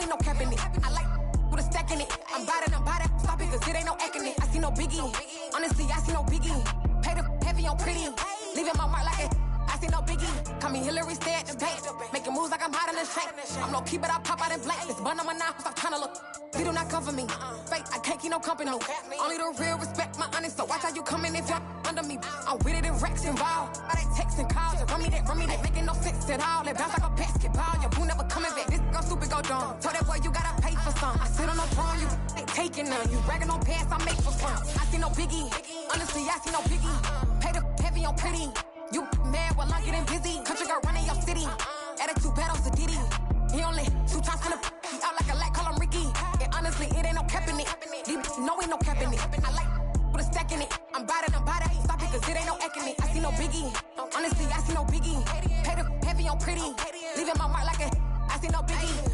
ain't no cap in it. I like with a stack in it. I'm bad it. Stop it, cause it ain't no acting it. I see no biggie. Honestly, I see no biggie. Pay the heavy on pretty. Leaving my mark like it. I see no biggie. Call me Hillary, stay at the bank. Making moves like I'm hiding in shank. I'm low key, but I pop out in blank. This bun on my knife, stop trying to look. They do not come for me. Fake, I can't keep no company. Only the real respect my honest. So watch how you coming if you're under me. I'm with it in Rex involved. I they text and calls. Run me that. Making no sense at all. They bounce like a basketball. Your boo never coming back. This go stupid, go dumb. Told that boy you gotta pay for some. I sit on no throne, you ain't taking none. You bragging on pants, I make for fun. I see no biggie. Honestly, I see no biggie. Pay the heavy on pretty. You mad while I'm getting busy. Country girl running your city. Attitude battles to Diddy. He only 2 times from the he out like a light, call him Ricky. And honestly, it ain't no cap in it. No, ain't no cap in it. I like with a stack in it. I'm bad it. Stop it, cause it ain't no acting it. I see no biggie. Honestly, I see no biggie. Pay the heavy on pretty. Leaving my mark like a I see no biggie.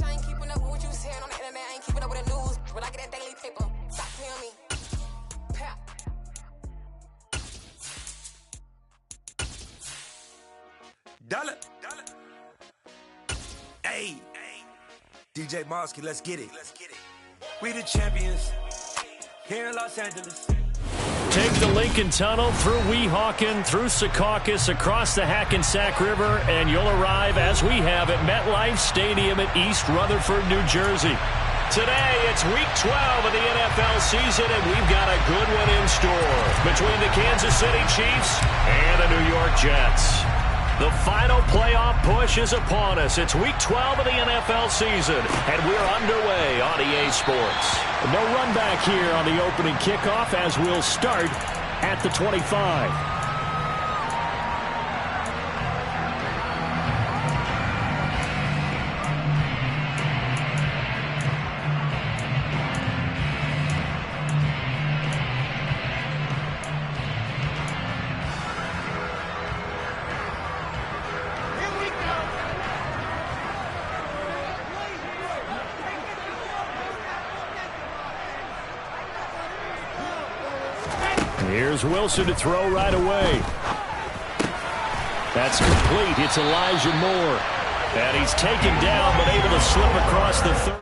I ain't keeping up with what you saying on the internet. I ain't keeping up with the news. When I get that daily paper, stop playing me. Dollar. Hey, DJ Mosky, let's get it. We the champions here in Los Angeles. Take the Lincoln Tunnel through Weehawken, through Secaucus, across the Hackensack River, and you'll arrive, as we have, at MetLife Stadium at East Rutherford, New Jersey. Today, it's Week 12 of the NFL season, and we've got a good one in store between the Kansas City Chiefs and the New York Jets. The final playoff push is upon us. It's Week 12 of the NFL season, and we're underway on EA Sports. No run back here on the opening kickoff as we'll start at the 25. Here's Wilson to throw right away. That's complete. It's Elijah Moore. And he's taken down but able to slip across the 30.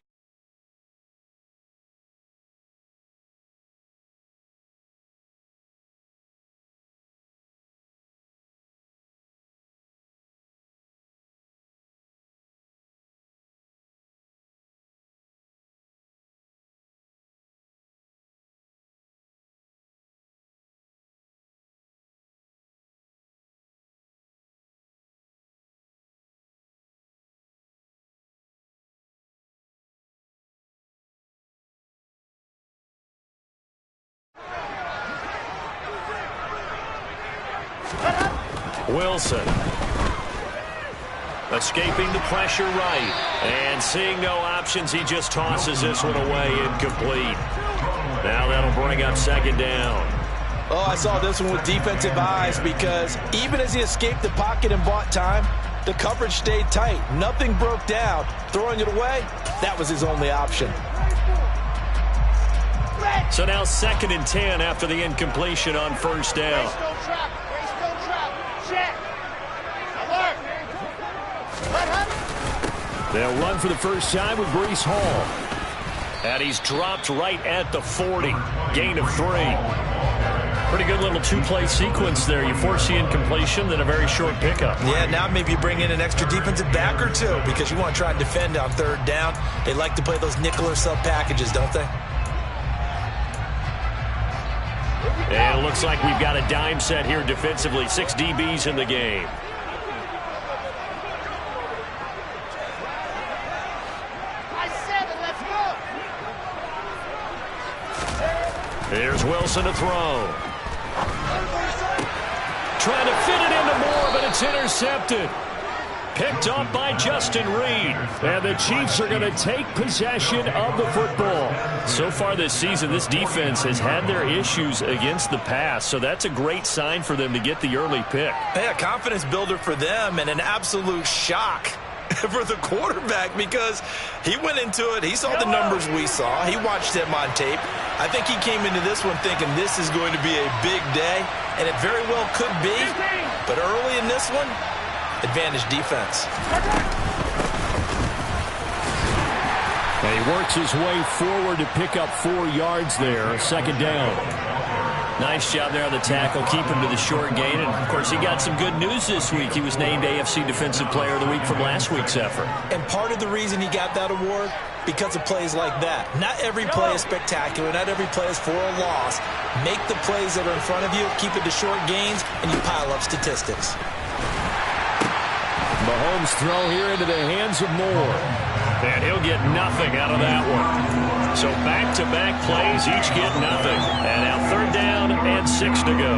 Wilson escaping the pressure right, and seeing no options, he just tosses this one away, incomplete. Now that'll bring up second down. Oh, I saw this one with defensive eyes, because even as he escaped the pocket and bought time, the coverage stayed tight. Nothing broke down. Throwing it away, that was his only option. So now 2nd and 10 after the incompletion on first down. They'll run for the first time with Breece Hall. And he's dropped right at the 40. Gain of 3. Pretty good little two-play sequence there. You force the incompletion, then a very short pickup. Yeah, now maybe you bring in an extra defensive back or two, because you want to try and defend on 3rd down. They like to play those nickel or sub packages, don't they? And it looks like we've got a dime set here defensively. 6 DBs in the game. Here's Wilson to throw. Trying to fit it into Moore, but it's intercepted. Picked up by Justin Reed. And the Chiefs are going to take possession of the football. So far this season, this defense has had their issues against the pass, so that's a great sign for them to get the early pick. Yeah, confidence builder for them, and an absolute shock for the quarterback, because he went into it. He saw the numbers we saw. He watched them on tape. I think he came into this one thinking this is going to be a big day, and it very well could be. But early in this one, advantage defense. works his way forward to pick up 4 yards there. Second down. Nice job there on the tackle. Keep him to the short gain. And, of course, he got some good news this week. He was named AFC Defensive Player of the Week from last week's effort. And part of the reason he got that award, because of plays like that. Not every play is spectacular. Not every play is for a loss. Make the plays that are in front of you, keep it to short gains, and you pile up statistics. Mahomes' throw here into the hands of Moore. And he'll get nothing out of that one. So back-to-back plays, each get nothing. And now 3rd down and 6 to go.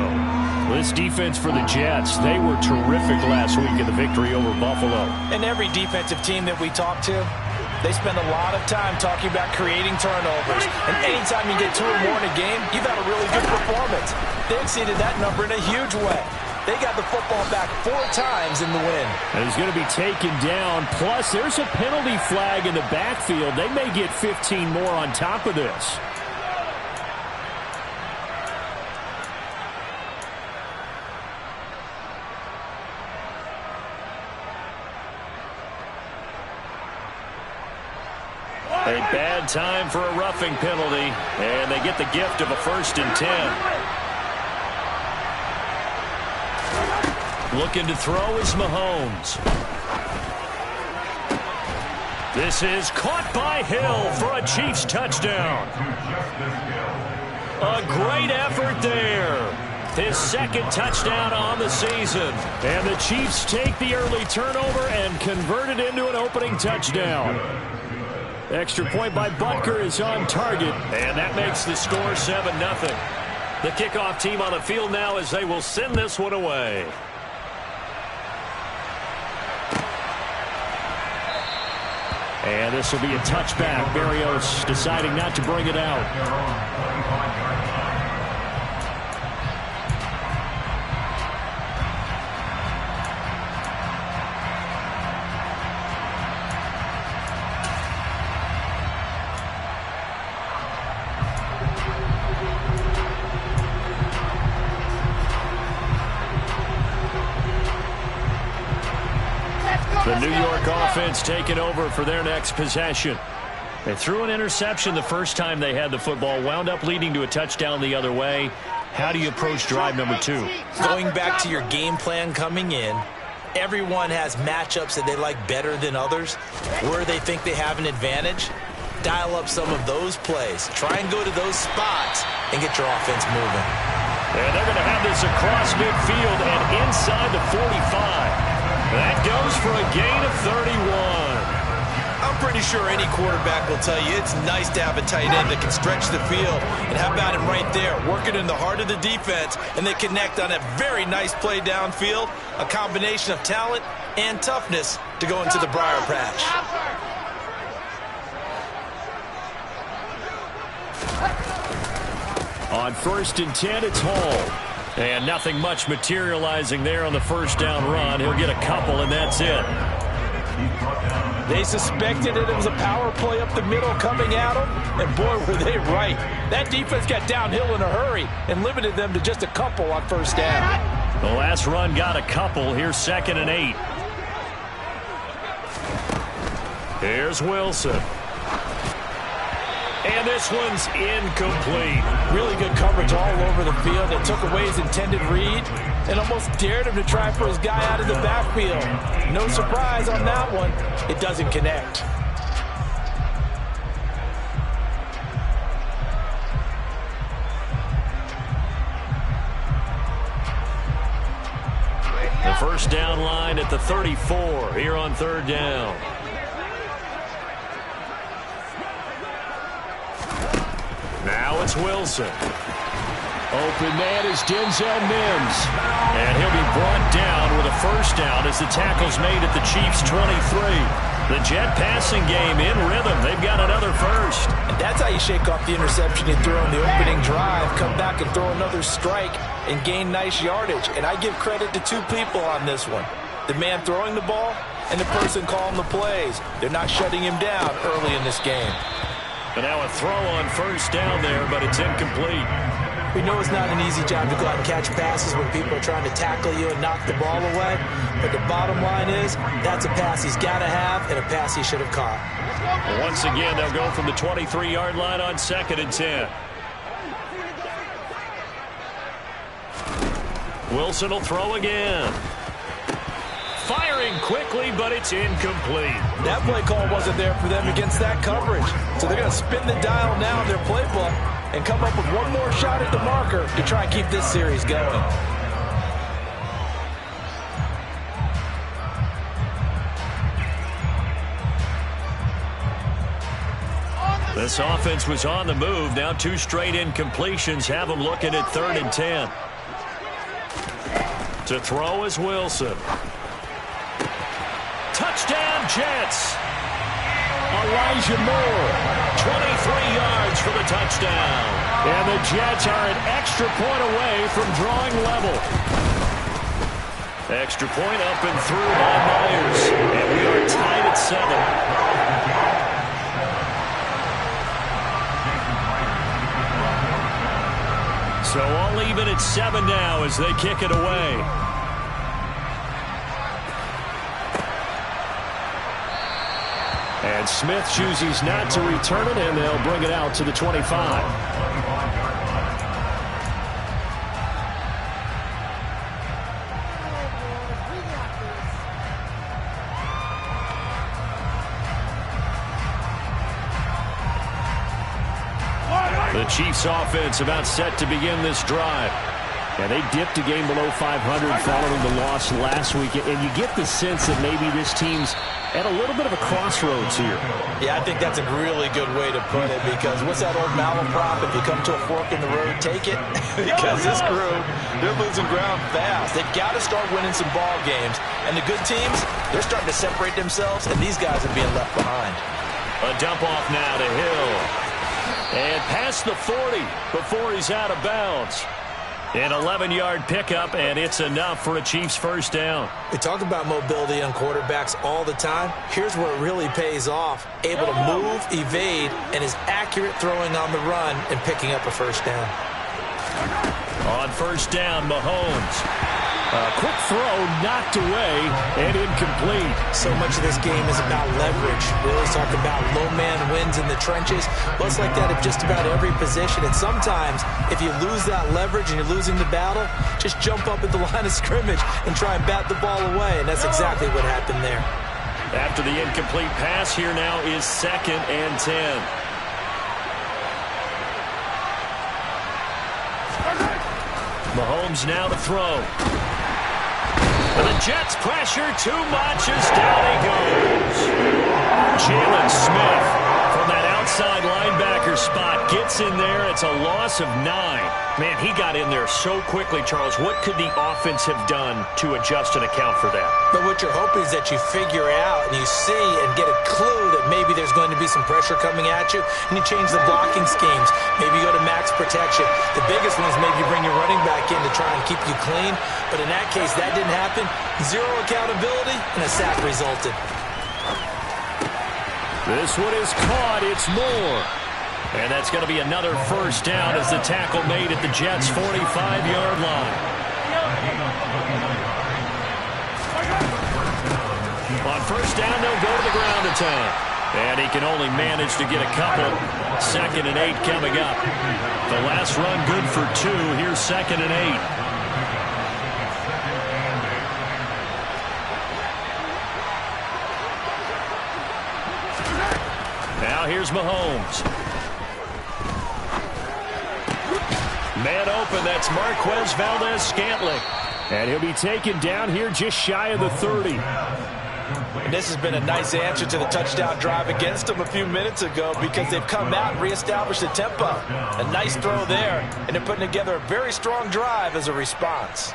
This defense for the Jets, they were terrific last week in the victory over Buffalo. And every defensive team that we talk to, they spend a lot of time talking about creating turnovers. And anytime you get 2 or more in a game, you've had a really good performance. They exceeded that number in a huge way. They got the football back 4 times in the win. And he's going to be taken down. Plus, there's a penalty flag in the backfield. They may get 15 more on top of this. A bad time for a roughing penalty. And they get the gift of a 1st and 10. Looking to throw is Mahomes. This is caught by Hill for a Chiefs touchdown. A great effort there. His 2nd touchdown on the season. And the Chiefs take the early turnover and convert it into an opening touchdown. Extra point by Butker is on target. And that makes the score 7-0. The kickoff team on the field now as they will send this one away. And this will be a touchback. Barrios deciding not to bring it out. The New York offense taking over for their next possession. They threw an interception the first time they had the football, wound up leading to a touchdown the other way. How do you approach drive number 2? Going back to your game plan coming in, everyone has matchups that they like better than others, where they think they have an advantage. Dial up some of those plays. Try and go to those spots and get your offense moving. And they're going to have this across midfield and inside the 45. That goes for a gain of 31. I'm pretty sure any quarterback will tell you it's nice to have a tight end that can stretch the field. And how about him right there, working in the heart of the defense, and they connect on a very nice play downfield, a combination of talent and toughness to go into the briar patch. On 1st and 10, it's Hall. And nothing much materializing there on the 1st down run. He'll get a couple, and that's it. They suspected it was a power play up the middle coming at them, and boy, were they right. That defense got downhill in a hurry and limited them to just a couple on 1st down. The last run got a couple. Here's 2nd and 8. Here's Wilson. And this one's incomplete. Really good coverage all over the field. They took away his intended read and almost dared him to try for his guy out of the backfield. No surprise on that one. It doesn't connect. The 1st down line at the 34 here on 3rd down. Now it's Wilson. Open man is Denzel Mims. And he'll be brought down with a 1st down as the tackle's made at the Chiefs' 23. The Jet passing game in rhythm. They've got another 1st. And that's how you shake off the interception you threw on the opening drive. Come back and throw another strike and gain nice yardage. And I give credit to 2 people on this one. The man throwing the ball and the person calling the plays. They're not shutting him down early in this game. And now a throw on 1st down there, but it's incomplete. We know it's not an easy job to go out and catch passes when people are trying to tackle you and knock the ball away. But the bottom line is, that's a pass he's got to have and a pass he should have caught. Once again, they'll go from the 23-yard line on 2nd and 10. Wilson will throw again. Firing quickly, but it's incomplete. That play call wasn't there for them against that coverage. So they're going to spin the dial now in their playbook and come up with one more shot at the marker to try and keep this series going. This offense was on the move. Now 2 straight incompletions have them looking at 3rd and 10. To throw is Wilson. Touchdown, Jets. Elijah Moore, 23 yards for the touchdown. And the Jets are an extra point away from drawing level. Extra point up and through by Myers. And we are tied at 7. So all even at 7 now as they kick it away. And Smith chooses not to return it, and they'll bring it out to the 25. The Chiefs offense about set to begin this drive. And they dipped a game below 500 following the loss last week. And you get the sense that maybe this team's at a little bit of a crossroads here. Yeah, I think that's a really good way to put it, because what's that old Mello prop? If you come to a fork in the road, take it. Because this crew, they're losing ground fast. They've got to start winning some ball games. And the good teams, they're starting to separate themselves, and these guys are being left behind. A dump off now to Hill. And past the 40 before he's out of bounds. An 11-yard pickup, and it's enough for a Chiefs first down. We talk about mobility on quarterbacks all the time. Here's where it really pays off. Able to move, evade, and is accurate throwing on the run and picking up a first down. On first down, Mahomes. A quick throw knocked away and incomplete. So much of this game is about leverage. We always talk about low man wins in the trenches. Well, it's like that at just about every position. And sometimes, if you lose that leverage and you're losing the battle, just jump up at the line of scrimmage and try and bat the ball away. And that's exactly what happened there. After the incomplete pass, here now is 2nd and 10. Mahomes now to throw. And the Jets pressure too much as down he goes. Jalen Smith from that outside linebacker spot gets in there. It's a loss of 9. Man, he got in there so quickly, Charles. What could the offense have done to adjust and account for that? But what you're hoping is that you figure out and you see and get a clue that maybe there's going to be some pressure coming at you, and you change the blocking schemes. Maybe you go to max protection. The biggest one is maybe you bring your running back in to try and keep you clean. But in that case, that didn't happen. 0 accountability, and a sack resulted. This one is caught. It's Moore. And that's going to be another first down as the tackle made at the Jets' 45-yard line. On first down, they'll go to the ground attack. And he can only manage to get a couple. 2nd and 8 coming up. The last run good for 2. Here's 2nd and 8. Now here's Mahomes. Man open, that's Marquez Valdez-Scantling. And he'll be taken down here just shy of the 30. And this has been a nice answer to the touchdown drive against them a few minutes ago, because they've come out and reestablished the tempo. A nice throw there, and they're putting together a very strong drive as a response.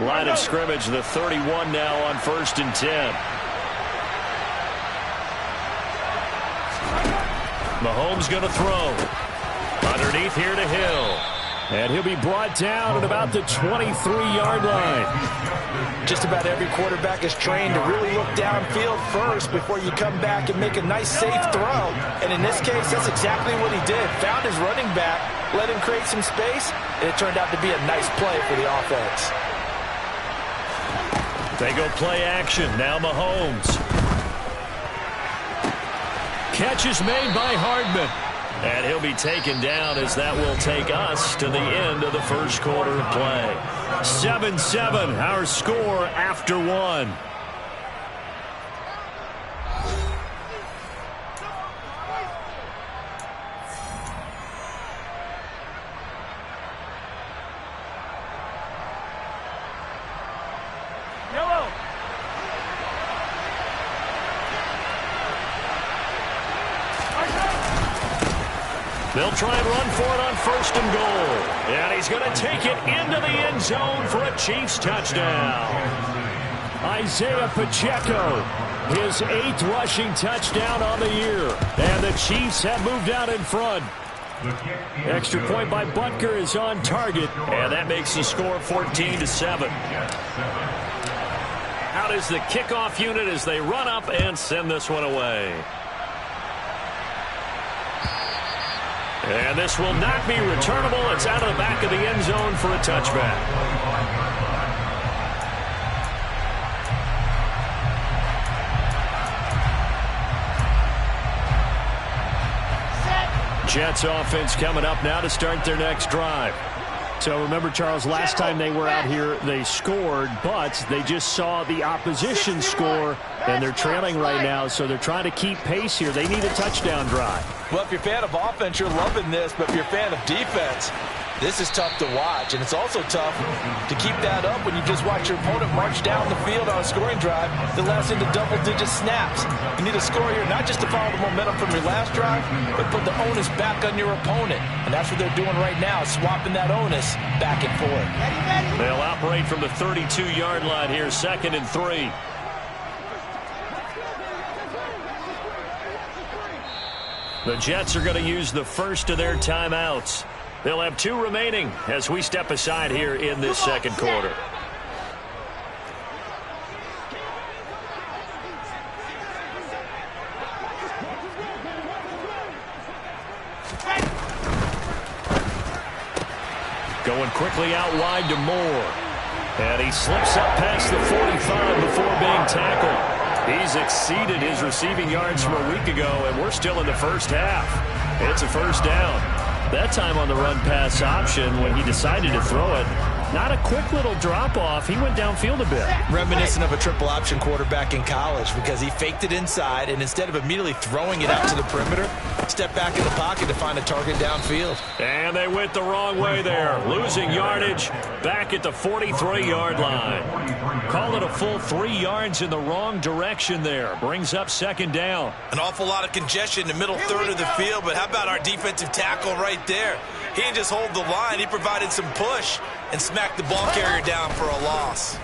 Line of scrimmage, the 31 now on 1st and 10. Mahomes going to throw. Underneath here to Hill. And he'll be brought down at about the 23-yard line. Just about every quarterback is trained to really look downfield first before you come back and make a nice, safe throw. And in this case, that's exactly what he did. Found his running back, let him create some space, and it turned out to be a nice play for the offense. They go play action. Now Mahomes. Catch is made by Hardman. And he'll be taken down as that will take us to the end of the first quarter of play. 7-7, our score after one. They'll try and run for it on 1st and goal. And he's going to take it into the end zone for a Chiefs touchdown. Isaiah Pacheco, his 8th rushing touchdown on the year. And the Chiefs have moved out in front. Extra point by Butker is on target. And that makes the score 14-7. Out is the kickoff unit as they run up and send this one away. And this will not be returnable. It's out of the back of the end zone for a touchback. Jets offense coming up now to start their next drive. So remember, Charles, last time they were out here, they scored, but they just saw the opposition score, and they're trailing right now, so they're trying to keep pace here. They need a touchdown drive. Well, if you're a fan of offense, you're loving this, but if you're a fan of defense, this is tough to watch, and it's also tough to keep that up when you just watch your opponent march down the field on a scoring drive that lasts into double-digit snaps. You need a score here, not just to follow the momentum from your last drive, but put the onus back on your opponent, and that's what they're doing right now, swapping that onus back and forth. They'll operate from the 32-yard line here, 2nd and 3. The Jets are going to use the first of their timeouts. They'll have 2 remaining as we step aside here in this second quarter. Going quickly out wide to Moore. And he slips up past the 45 before being tackled. He's exceeded his receiving yards from a week ago, and we're still in the first half. It's a first down. That time on the run-pass option when he decided to throw it. Not a quick little drop-off. He went downfield a bit. Reminiscent of a triple-option quarterback in college because he faked it inside, and instead of immediately throwing it out to the perimeter, stepped back in the pocket to find a target downfield. And they went the wrong way there. Losing yardage back at the 43-yard line. Call it a full 3 yards in the wrong direction there. Brings up 2nd down. An awful lot of congestion in the middle third of the field, but how about our defensive tackle right there? He didn't just hold the line. He provided some push and smacked the ball carrier down for a loss.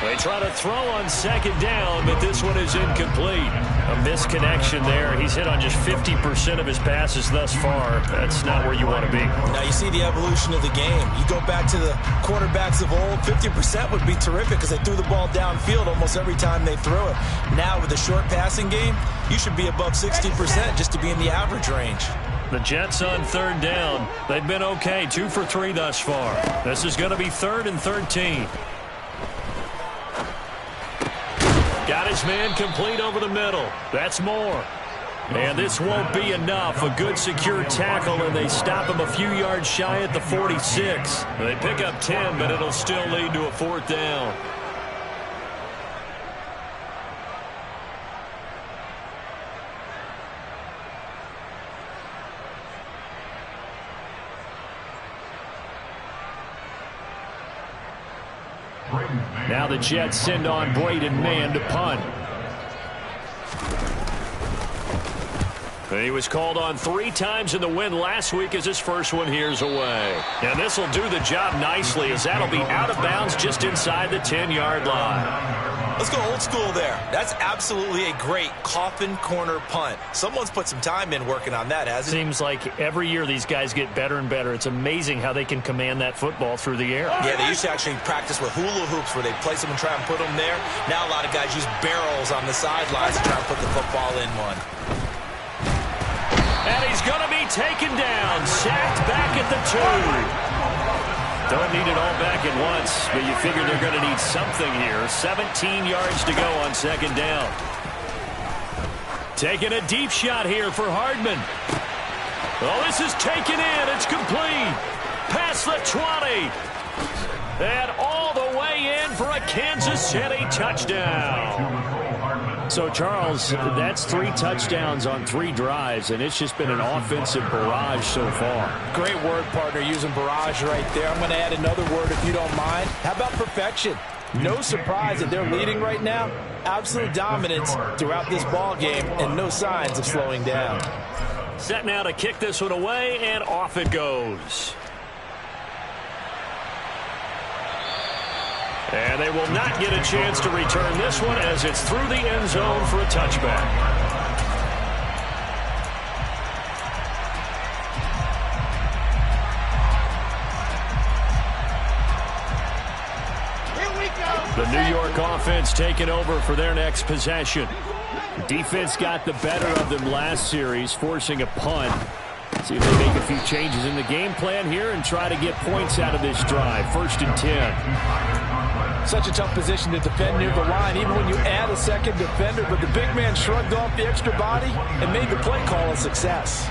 They try to throw on 2nd down, but this one is incomplete. A misconnection there. He's hit on just 50% of his passes thus far. That's not where you want to be. Now you see the evolution of the game. You go back to the quarterbacks of old, 50% would be terrific because they threw the ball downfield almost every time they threw it. Now with a short passing game, you should be above 60% just to be in the average range. The Jets on 3rd down. They've been okay, 2 for 3 thus far. This is going to be 3rd and 13. Got his man complete over the middle. That's Moore. And this won't be enough. A good secure tackle, and they stop him a few yards shy at the 46. They pick up 10, but it'll still lead to a 4th down. Now the Jets send on Braden Mann to punt. He was called on 3 times in the win last week as his first one here's away. And this will do the job nicely as that'll be out of bounds just inside the 10-yard line. Let's go old school there. That's absolutely a great coffin corner punt. Someone's put some time in working on that, hasn't it? Seems like every year these guys get better and better. It's amazing how they can command that football through the air. Yeah, they used to actually practice with hula hoops where they place them and try and put them there. Now a lot of guys use barrels on the sidelines to try and put the football in one. And he's going to be taken down, sacked back at the 2. Don't need it all back at once, but you figure they're going to need something here. 17 yards to go on second down. Taking a deep shot here for Hardman. Oh, this is taken in. It's complete. Past the 20. And all the way in for a Kansas City touchdown. So, Charles, that's 3 touchdowns on 3 drives, and it's just been an offensive barrage so far. Great word, partner, using barrage right there. I'm going to add another word if you don't mind. How about perfection? No surprise that they're leading right now. Absolute dominance throughout this ball game and no signs of slowing down. Set now to kick this one away, and off it goes. And they will not get a chance to return this one as it's through the end zone for a touchback. Here we go. The New York offense taking over for their next possession. Defense got the better of them last series, forcing a punt. See if they make a few changes in the game plan here and try to get points out of this drive. 1st and 10. Such a tough position to defend near the line, even when you add a second defender. But the big man shrugged off the extra body and made the play call a success.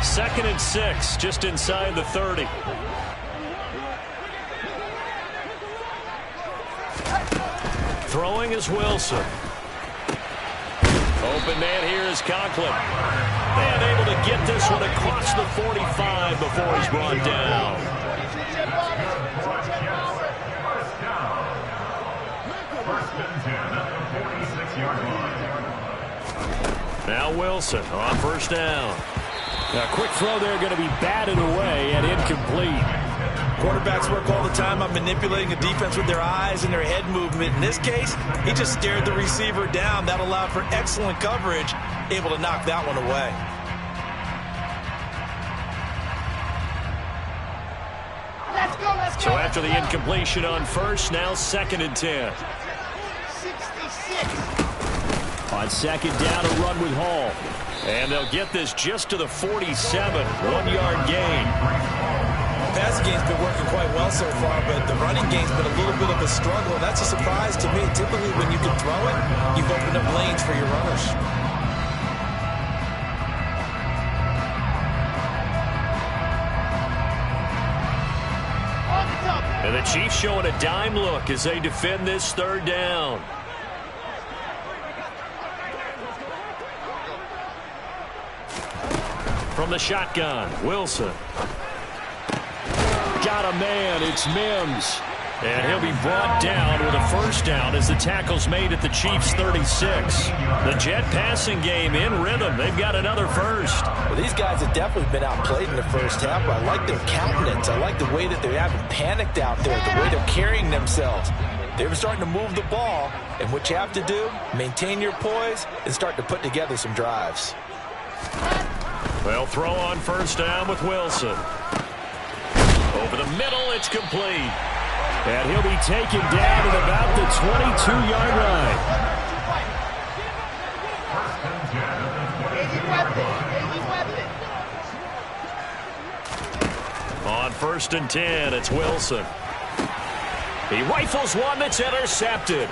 Second and 6, just inside the 30. Throwing is Wilson. Open man here is Conklin. And able to get this one across the 45 before he's brought down. Now Wilson on 1st down. A quick throw there going to be batted away and incomplete. Quarterbacks work all the time on manipulating a defense with their eyes and their head movement. In this case, he just stared the receiver down. That allowed for excellent coverage, able to knock that one away. Let's go, let's go. So after the incompletion on 1st, now 2nd and 10. 66. On 2nd down, a run with Hall. And they'll get this just to the 47, 1-yard gain. The passing game's been working quite well so far, but the running game's been a little bit of a struggle. That's a surprise to me. Typically, when you can throw it, you've opened up lanes for your runners. And the Chiefs showing a dime look as they defend this 3rd down. From the shotgun, Wilson. Got a man, it's Mims. And he'll be brought down with a 1st down as the tackle's made at the Chiefs' 36. The Jet passing game in rhythm. They've got another 1st. Well, these guys have definitely been outplayed in the 1st half, but I like their countenance. I like the way that they haven't panicked out there, the way they're carrying themselves. They're starting to move the ball, and what you have to do, maintain your poise and start to put together some drives. They'll throw on 1st down with Wilson. Over the middle, it's complete. And he'll be taken down at about the 22-yard line. On 1st and 10, it's Wilson. He rifles one that's intercepted.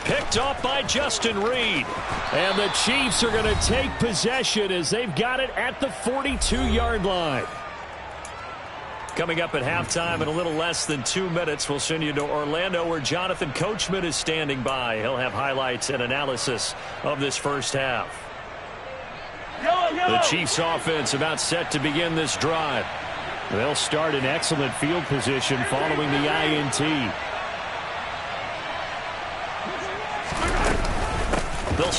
Picked off by Justin Reed. And the Chiefs are going to take possession as they've got it at the 42-yard line. Coming up at halftime in a little less than 2 minutes, we'll send you to Orlando where Jonathan Coachman is standing by. He'll have highlights and analysis of this 1st half. The Chiefs offense about set to begin this drive. They'll start in excellent field position following the INT.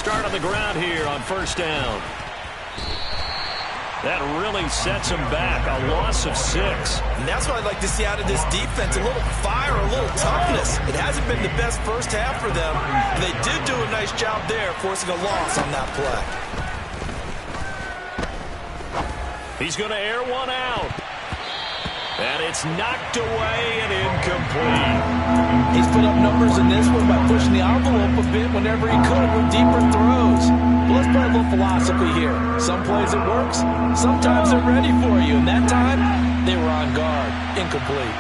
start on the ground here on first down. That really sets them back, a loss of 6. And that's what I'd like to see out of this defense, a little fire, a little toughness. It hasn't been the best first half for them. They did do a nice job there, forcing a loss on that play. He's going to air one out. And it's knocked away and incomplete. He's put up numbers in this one by pushing the envelope a bit whenever he could with deeper throws. But let's play a little philosophy here. Some plays it works, sometimes they're ready for you. And that time, they were on guard. Incomplete.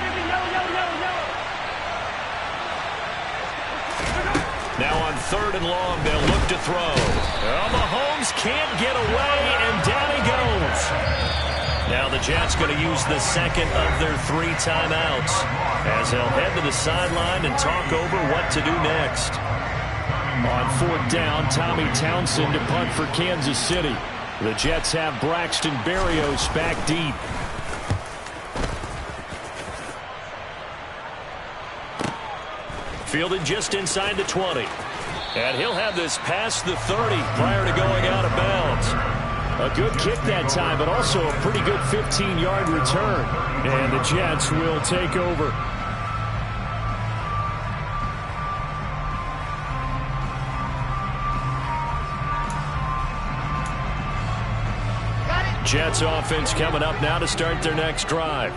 Now on 3rd and long, they'll look to throw. Well, Mahomes can't get away, and down he goes. Now the Jets going to use the second of their 3 timeouts as they'll head to the sideline and talk over what to do next. On 4th down, Tommy Townsend to punt for Kansas City. The Jets have Braxton Berrios back deep. Fielded just inside the 20. And he'll have this past the 30 prior to going out of bounds. A good kick that time, but also a pretty good 15-yard return. And the Jets will take over. Jets offense coming up now to start their next drive.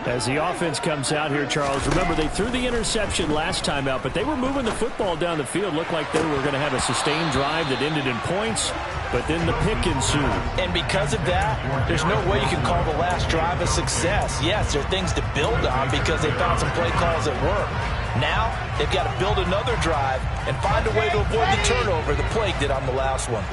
As the offense comes out here, Charles, remember they threw the interception last time out, but they were moving the football down the field. Looked like they were going to have a sustained drive that ended in points, but then the pick ensued. And because of that, there's no way you can call the last drive a success. Yes, there are things to build on because they found some play calls that work. Now, they've got to build another drive and find a way to avoid the turnover the Plague did on the last one.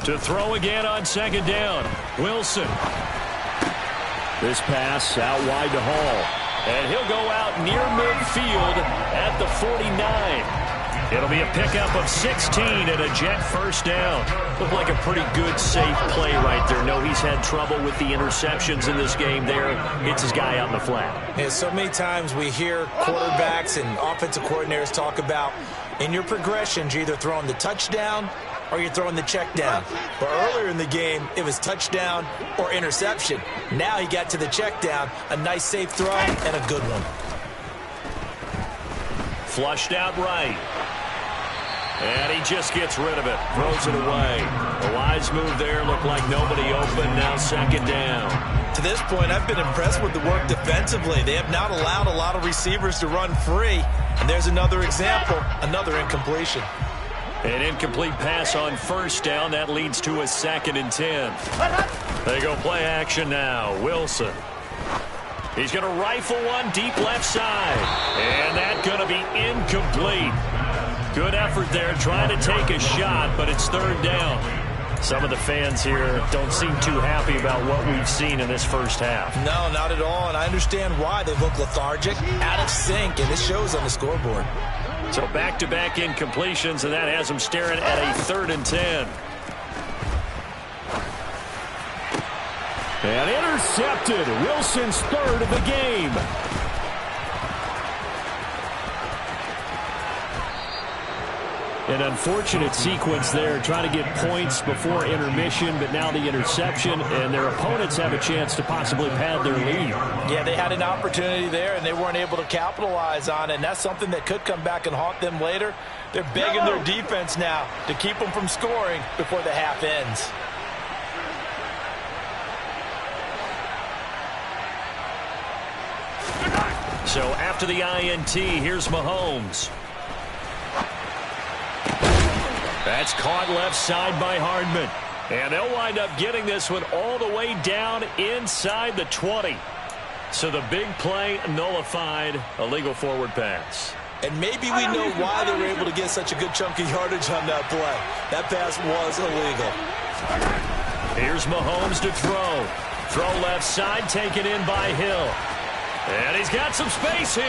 To throw again on 2nd down. Wilson. This pass out wide to Hall. And he'll go out near midfield at the 49. It'll be a pickup of 16 and a Jet first down. Looked like a pretty good, safe play right there. No, he's had trouble with the interceptions in this game there. Hits his guy out in the flat. And so many times we hear quarterbacks and offensive coordinators talk about in your progressions, you're either throwing the touchdown or you're throwing the check down. But earlier in the game, it was touchdown or interception. Now he got to the check down, a nice safe throw, and a good one. Flushed out right. And he just gets rid of it, throws it away. A wise move there, looked like nobody open, now 2nd down. To this point, I've been impressed with the work defensively. They have not allowed a lot of receivers to run free. And there's another example, another incompletion. An incomplete pass on 1st down. That leads to a 2nd and 10. They go play action now. Wilson. He's going to rifle one deep left side. And that's going to be incomplete. Good effort there trying to take a shot, but it's 3rd down. Some of the fans here don't seem too happy about what we've seen in this first half. No, not at all, and I understand why. They look lethargic, out of sync, and this shows on the scoreboard. So back-to-back incompletions, and that has them staring at a 3rd and 10. And intercepted. Wilson's 3rd of the game. An unfortunate sequence there, trying to get points before intermission, but now the interception, and their opponents have a chance to possibly pad their lead. Yeah, they had an opportunity there, and they weren't able to capitalize on it, and that's something that could come back and haunt them later. They're begging their defense now to keep them from scoring before the half ends. So after the INT, here's Mahomes. That's caught left side by Hardman. And they'll wind up getting this one all the way down inside the 20. So the big play nullified, a legal forward pass. And maybe we know why they were able to get such a good chunk of yardage on that play. That pass was illegal. Here's Mahomes to throw. Throw left side, taken in by Hill. And he's got some space here.